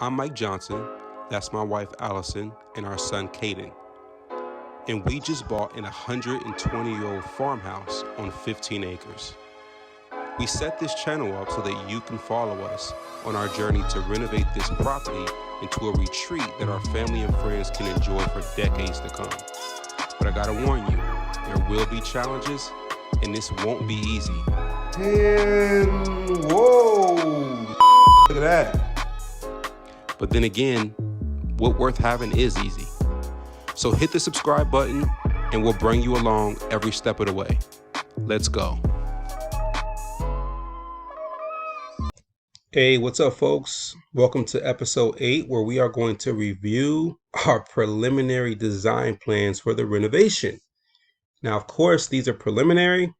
I'm Mike Johnson, that's my wife Allison, and our son Caden. And we just bought an 120-year-old farmhouse on 15 acres. We set this channel up so that you can follow us on our journey to renovate this property into a retreat that our family and friends can enjoy for decades to come. But I gotta warn you, there will be challenges, and this won't be easy. And whoa, look at that. But then again, what worth having is easy. So hit the subscribe button and we'll bring you along every step of the way. Let's go. Hey, what's up, folks? Welcome to episode 8, where we are going to review our preliminary design plans for the renovation. Now, of course, these are preliminary.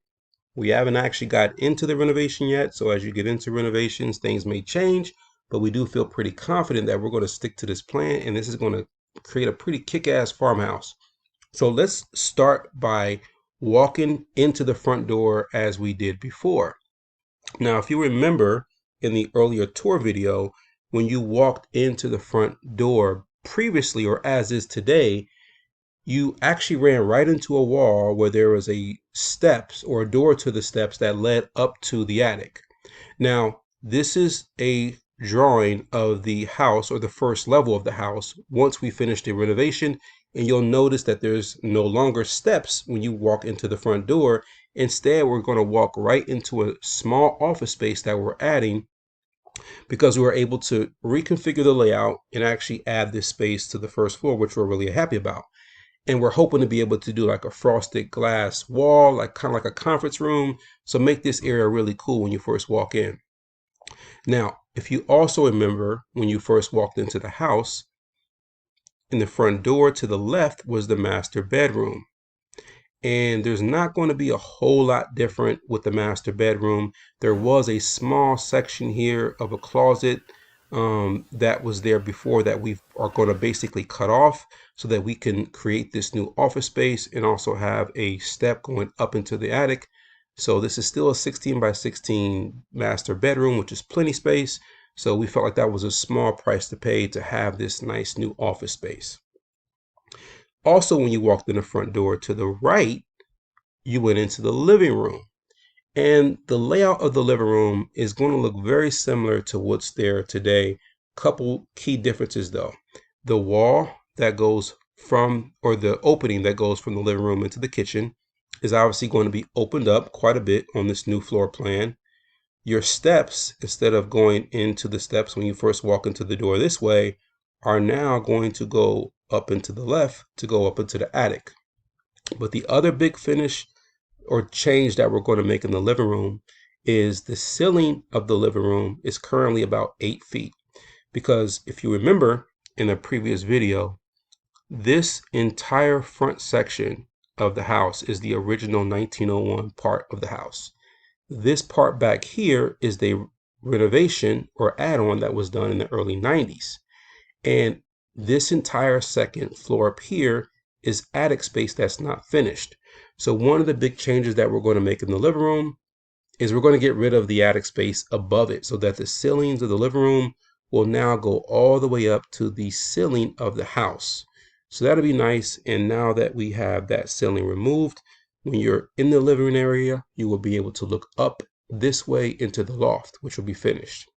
We haven't actually got into the renovation yet, so as you get into renovations, things may change, but we do feel pretty confident that we're going to stick to this plan, and this is going to create a pretty kick-ass farmhouse. So let's start by walking into the front door as we did before. Now, if you remember in the earlier tour video, when you walked into the front door previously, or as is today, you actually ran right into a wall where there was a steps or a door to the steps that led up to the attic. Now, this is a drawing of the house, or the first level of the house, once we finish the renovation, and you'll notice that there's no longer steps when you walk into the front door. Instead, we're going to walk right into a small office space that we're adding, because we were able to reconfigure the layout and actually add this space to the first floor, which we're really happy about. And we're hoping to be able to do like a frosted glass wall, like kind of like a conference room. So make this area really cool when you first walk in. Now, if you also remember when you first walked into the house, in the front door to the left was the master bedroom. And there's not going to be a whole lot different with the master bedroom. There was a small section here of a closet that was there before that we are going to basically cut off so that we can create this new office space and also have a step going up into the attic. So this is still a 16 by 16 master bedroom, which is plenty space. So we felt like that was a small price to pay to have this nice new office space. Also, when you walked in the front door to the right, you went into the living room. And the layout of the living room is going to look very similar to what's there today. Couple key differences though. The wall that goes from, or the opening that goes from the living room into the kitchen is obviously going to be opened up quite a bit on this new floor plan. Your steps, instead of going into the steps when you first walk into the door this way, are now going to go up into the left to go up into the attic. But the other big finish or change that we're going to make in the living room is the ceiling of the living room is currently about 8 feet. Because if you remember in a previous video, this entire front section of the house is the original 1901 part of the house. This part back here is the renovation or add-on that was done in the early 90s. And this entire second floor up here is attic space that's not finished. So one of the big changes that we're going to make in the living room is we're going to get rid of the attic space above it so that the ceilings of the living room will now go all the way up to the ceiling of the house. So that'll be nice. And now that we have that ceiling removed, when you're in the living area, you will be able to look up this way into the loft, which will be finished.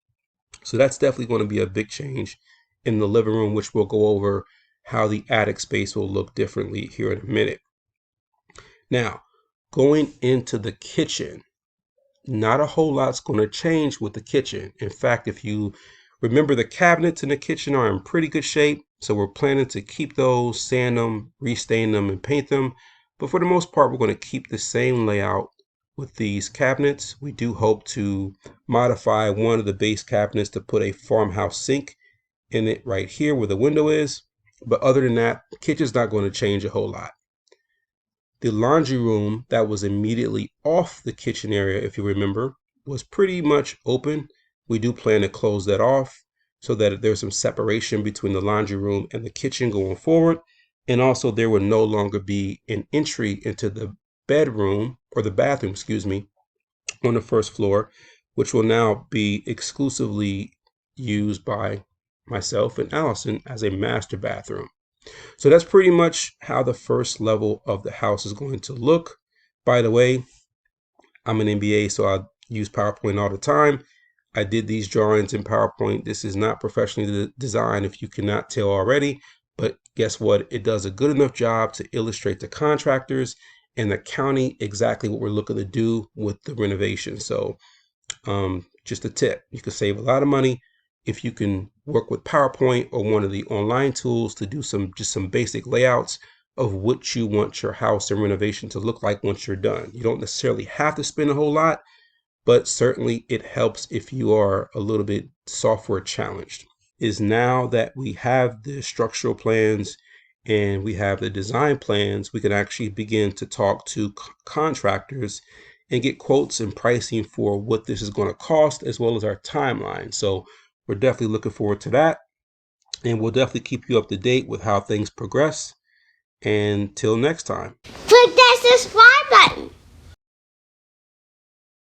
So that's definitely going to be a big change in the living room, which we'll go over how the attic space will look differently here in a minute. Now, going into the kitchen, not a whole lot's going to change with the kitchen. In fact, if you remember, the cabinets in the kitchen are in pretty good shape. So we're planning to keep those, sand them, restain them, and paint them. But for the most part, we're going to keep the same layout with these cabinets. We do hope to modify one of the base cabinets to put a farmhouse sink in it right here where the window is. But other than that, the kitchen's not going to change a whole lot. The laundry room that was immediately off the kitchen area, if you remember, was pretty much open. We do plan to close that off so that there's some separation between the laundry room and the kitchen going forward. And also there will no longer be an entry into the bedroom, or the bathroom, excuse me, on the first floor, which will now be exclusively used by myself and Allison as a master bathroom. So that's pretty much how the first level of the house is going to look. By the way, I'm an MBA, so I use PowerPoint all the time. I did these drawings in PowerPoint. This is not professionally designed if you cannot tell already, but guess what? It does a good enough job to illustrate the contractors and the county exactly what we're looking to do with the renovation. So just a tip, you can save a lot of money if you can work with PowerPoint or one of the online tools to do some basic layouts of what you want your house and renovation to look like once you're done. You don't necessarily have to spend a whole lot, but certainly it helps if you are a little bit software challenged. Is now that we have the structural plans and we have the design plans, we can actually begin to talk to contractors and get quotes and pricing for what this is going to cost, as well as our timeline. So we're definitely looking forward to that, and we'll definitely keep you up to date with how things progress. And till next time. Click that subscribe